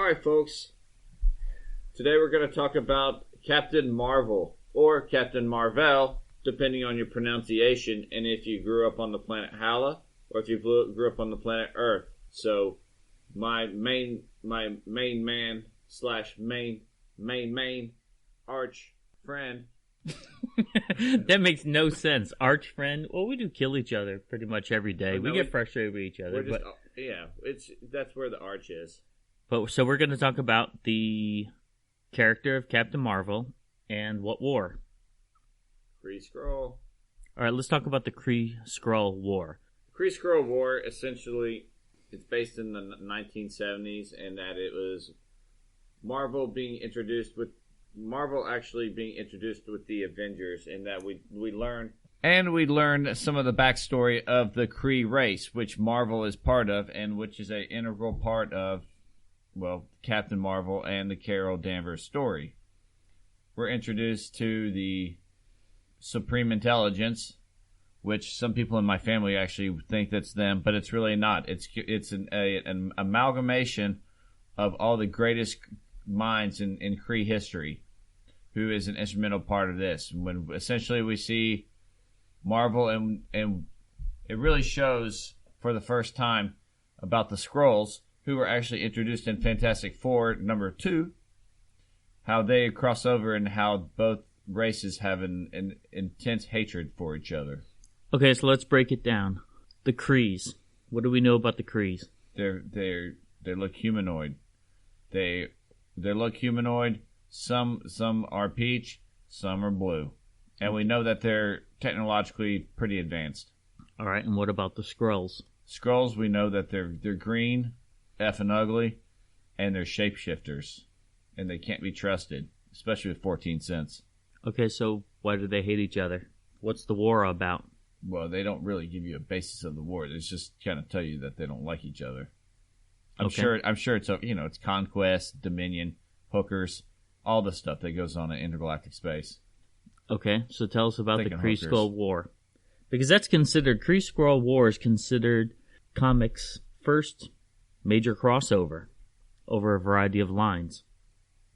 Alright, folks. Today we're going to talk about Captain Marvel, or Captain Marvel, depending on your pronunciation, and if you grew up on the planet Hala, or if you grew up on the planet Earth. So, my main man slash main arch friend. That makes no sense. Arch friend? Well, we do kill each other pretty much every day. We get frustrated with each other. Just, that's where the arch is. So we're going to talk about the character of Captain Marvel and what war? Kree-Skrull. All right, let's talk about the Kree-Skrull War. The Kree-Skrull War, essentially, it's based in the 1970s, and that it was Marvel actually being introduced with the Avengers, and that we learn. And we learned some of the backstory of the Kree race, which Marvel is part of, and which is an integral part of, well, Captain Marvel and the Carol Danvers story. We're introduced to the Supreme Intelligence, which some people in my family actually think that's them, but it's really not. It's an amalgamation of all the greatest minds in Kree history, who is an instrumental part of this. When essentially we see Marvel, and it really shows for the first time about the Skrulls, who were actually introduced in Fantastic Four #2, how they cross over and how both races have an intense hatred for each other. Okay, so let's break it down. The Krees. What do we know about the Krees? They look humanoid. They look humanoid. Some are peach, some are blue, and we know that they're technologically pretty advanced. All right, and what about the Skrulls? Skrulls, we know that they're green, effing ugly, and they're shapeshifters, and they can't be trusted, especially with 14 cents. Okay, so why do they hate each other? What's the war about? Well, they don't really give you a basis of the war. It's just kind of tell you that they don't like each other. I'm sure it's it's conquest, dominion, hookers, all the stuff that goes on in intergalactic space. Okay, so tell us about the Kree-Skrull War. Because Kree-Skrull War is considered comics' first major crossover over a variety of lines.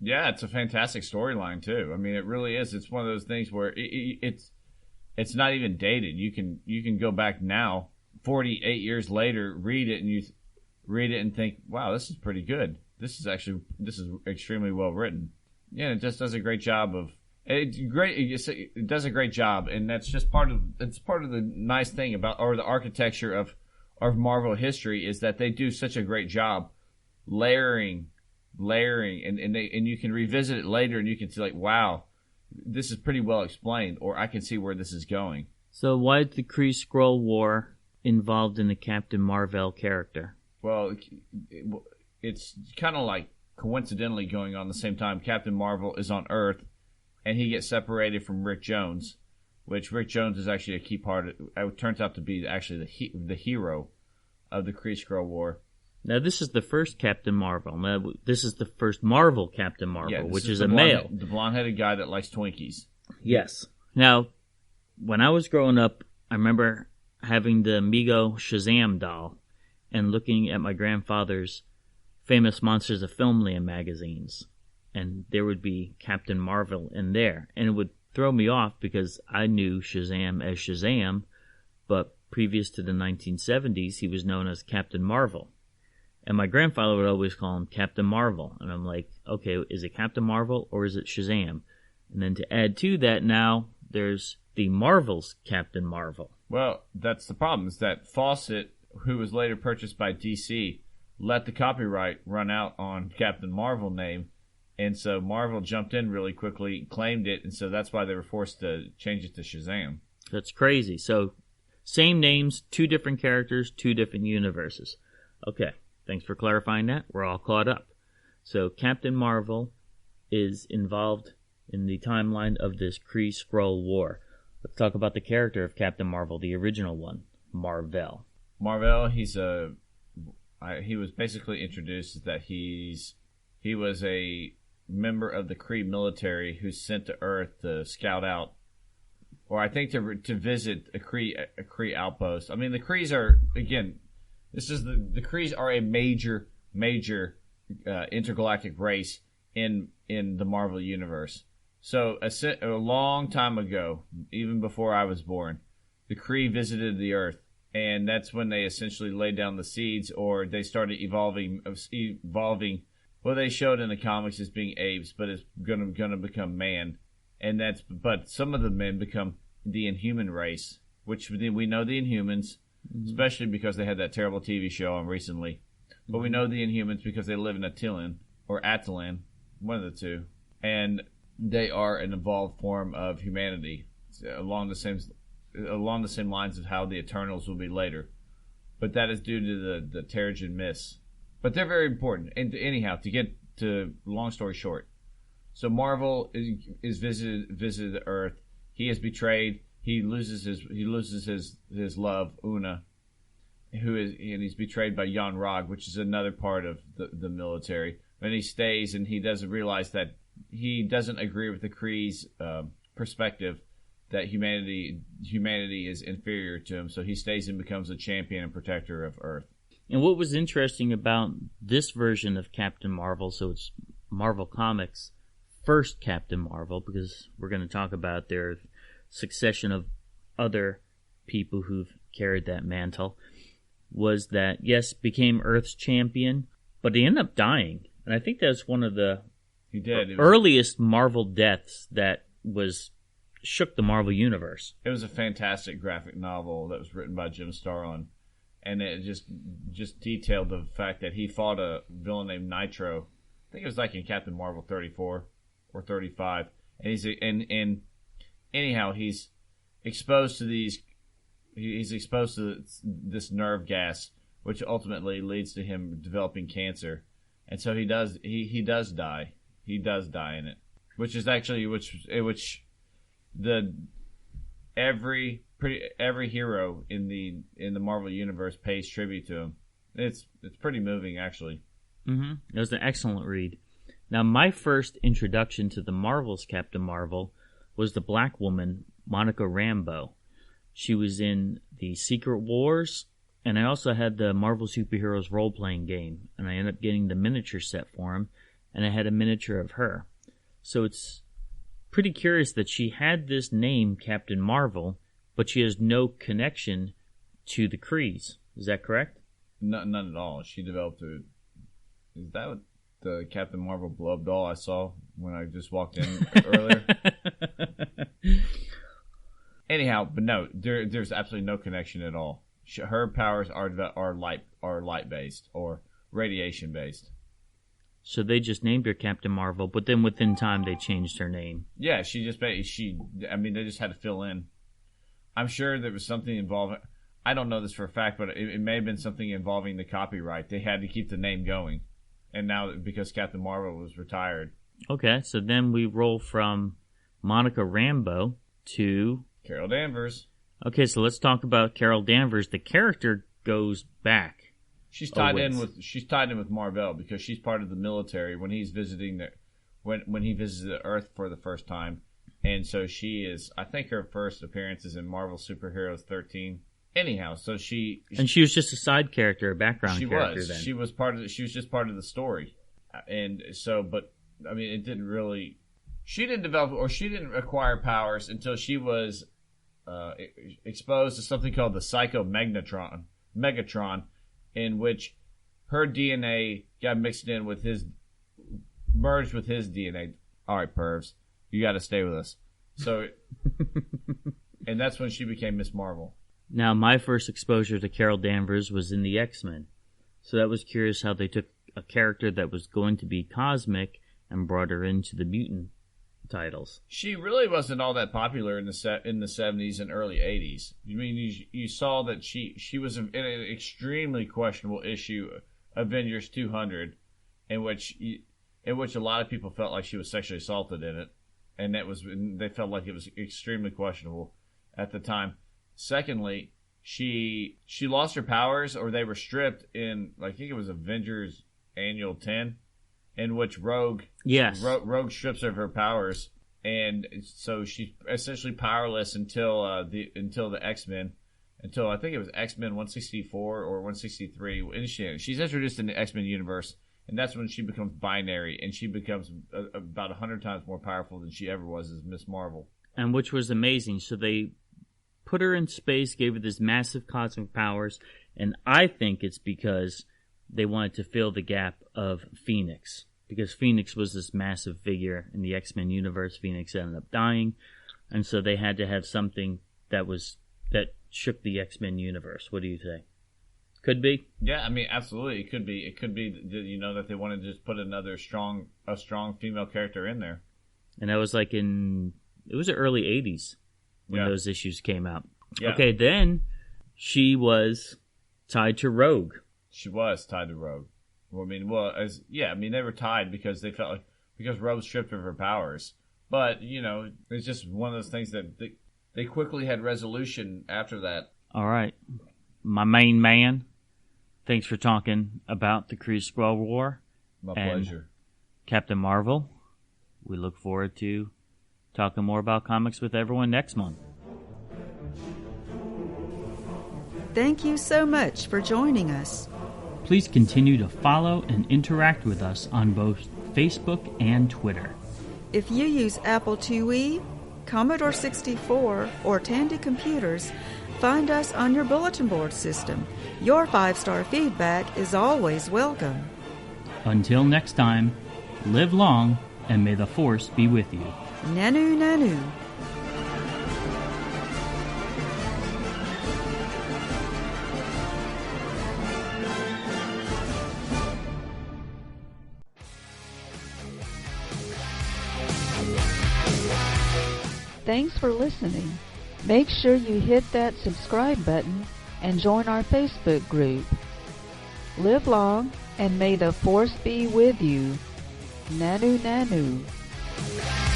Yeah, it's a fantastic storyline too. I mean, it really is. It's one of those things where it's not even dated. You can go back now, 48 years later, read it and think, wow, this is pretty good. This is extremely well written. Yeah, it just does a great job of it does a great job, and that's just part of the nice thing about, or the architecture of Marvel history, is that they do such a great job layering, and you can revisit it later and you can see, like, wow, this is pretty well explained, or I can see where this is going. So why is the Kree-Skrull War involved in the Captain Marvel character? Well, it's kind of like coincidentally going on the same time. Captain Marvel is on Earth, and he gets separated from Rick Jones, which Rick Jones is actually a key part of. It turns out to be actually the hero of the Kree-Skrull War. Now, this is the first Captain Marvel. Now, this is the first Marvel Captain Marvel, which is a male. The blonde-headed guy that likes Twinkies. Yes. Now, when I was growing up, I remember having the Mego Shazam doll and looking at my grandfather's Famous Monsters of Filmland magazines. And there would be Captain Marvel in there. And it would throw me off because I knew Shazam as Shazam, but previous to the 1970s, he was known as Captain Marvel. And my grandfather would always call him Captain Marvel. And I'm like, okay, is it Captain Marvel or is it Shazam? And then to add to that, now there's the Marvel's Captain Marvel. Well, that's the problem, is that Fawcett, who was later purchased by DC, let the copyright run out on Captain Marvel name. And so Marvel jumped in really quickly, claimed it, and so that's why they were forced to change it to Shazam. That's crazy. So, same names, two different characters, two different universes. Okay, thanks for clarifying that. We're all caught up. So, Captain Marvel is involved in the timeline of this Kree-Skrull War. Let's talk about the character of Captain Marvel, the original one, Marvel. Marvel, he was basically introduced that he was a member of the Kree military who's sent to Earth to scout out, or I think to visit a Kree outpost. I mean, the Krees are, again, the Krees are a major intergalactic race in the Marvel Universe. So a long time ago, even before I was born, the Kree visited the Earth, and that's when they essentially laid down the seeds, or they started evolving. Well, they showed in the comics as being apes, but it's gonna become man, but some of the men become the Inhuman race, which we know the Inhumans, especially because they had that terrible TV show on recently. But we know the Inhumans because they live in Attilan or Attilan, one of the two, and they are an evolved form of humanity along the same lines of how the Eternals will be later. But that is due to the Terrigen Mists. But they're very important. And anyhow, to get to long story short, so Marvel is visited the Earth. He is betrayed. He loses his love, Una, and he's betrayed by Jan Rog, which is another part of the military. And he stays, and he doesn't realize that he doesn't agree with the Kree's perspective that humanity is inferior to him. So he stays and becomes a champion and protector of Earth. And what was interesting about this version of Captain Marvel, so it's Marvel Comics' first Captain Marvel, because we're going to talk about their succession of other people who've carried that mantle, was that, yes, became Earth's champion, but he ended up dying. And I think that's one of the earliest Marvel deaths that shook the Marvel Universe. It was a fantastic graphic novel that was written by Jim Starlin, and it just detailed the fact that he fought a villain named Nitro. I think it was like in Captain Marvel 34 or 35, and anyhow he's exposed to this nerve gas, which ultimately leads to him developing cancer, and so he does die. He does die in it, which is actually every hero in the Marvel Universe pays tribute to him. It's pretty moving, actually. It was an excellent read. Now, my first introduction to the Marvel's Captain Marvel was the black woman, Monica Rambeau. She was in the Secret Wars, and I also had the Marvel Superheroes role-playing game, and I ended up getting the miniature set for him, and I had a miniature of her. So it's pretty curious that she had this name, Captain Marvel, but she has no connection to the Krees. Is that correct? None at all. She developed Is that what the Captain Marvel blow-up doll I saw when I just walked in earlier? Anyhow, but no, there's absolutely no connection at all. Her powers are light-based or radiation-based. So they just named her Captain Marvel, but then within time they changed her name. Yeah, they just had to fill in. I'm sure there was something involving. I don't know this for a fact, but it may have been something involving the copyright. They had to keep the name going, and now because Captain Marvel was retired. Okay, so then we roll from Monica Rambeau to Carol Danvers. Okay, so let's talk about Carol Danvers. The character goes back. She's tied in with Mar-Vell because she's part of the military when he's visiting when he visits the Earth for the first time, and so she is. I think her first appearance is in Marvel Superheroes 13. Anyhow, so she was just a side character, a background character. Then she was just part of the story, and so but I mean it didn't really. She didn't develop or she didn't acquire powers until she was exposed to something called the Psycho Megatron, in which her DNA got merged with his DNA. All right, pervs, you got to stay with us. So, and that's when she became Miss Marvel. Now, my first exposure to Carol Danvers was in the X-Men. So that was curious how they took a character that was going to be cosmic and brought her into the mutant titles. She really wasn't all that popular in the 70s and early 80s. I mean, you saw that she was in an extremely questionable issue, Avengers 200, in which a lot of people felt like she was sexually assaulted in it, and they felt like it was extremely questionable at the time. Secondly, she lost her powers, or they were stripped in, I think it was Avengers Annual 10. In which Rogue strips of her powers, and so she's essentially powerless until the X-Men, until I think it was X-Men 164 or 163. And she's introduced in the X-Men universe And that's when she becomes binary, and she becomes about 100 times more powerful than she ever was as Miss Marvel. And which was amazing. So they put her in space, gave her this massive cosmic powers, and I think it's because they wanted to fill the gap of Phoenix. Because Phoenix was this massive figure in the X-Men universe. Phoenix ended up dying, and so they had to have something that shook the X-Men universe. What do you say? Could be. Yeah, I mean, absolutely. It could be. It could be, that they wanted to just put a strong female character in there. And that was like it was the early 80s when those issues came out. Yeah. Okay, then she was tied to Rogue. She was tied to Rogue. Well, they were tied because they felt like, because Rogue stripped of her powers. But, it's just one of those things that they quickly had resolution after that. All right. My main man, thanks for talking about the Preschool War. My pleasure. Captain Marvel. We look forward to talking more about comics with everyone next month. Thank you so much for joining us. Please continue to follow and interact with us on both Facebook and Twitter. If you use Apple IIe, Commodore 64, or Tandy computers, find us on your bulletin board system. Your 5-star feedback is always welcome. Until next time, live long and may the Force be with you. Nanu Nanu. Thanks for listening. Make sure you hit that subscribe button and join our Facebook group. Live long and may the Force be with you. Nanu Nanu.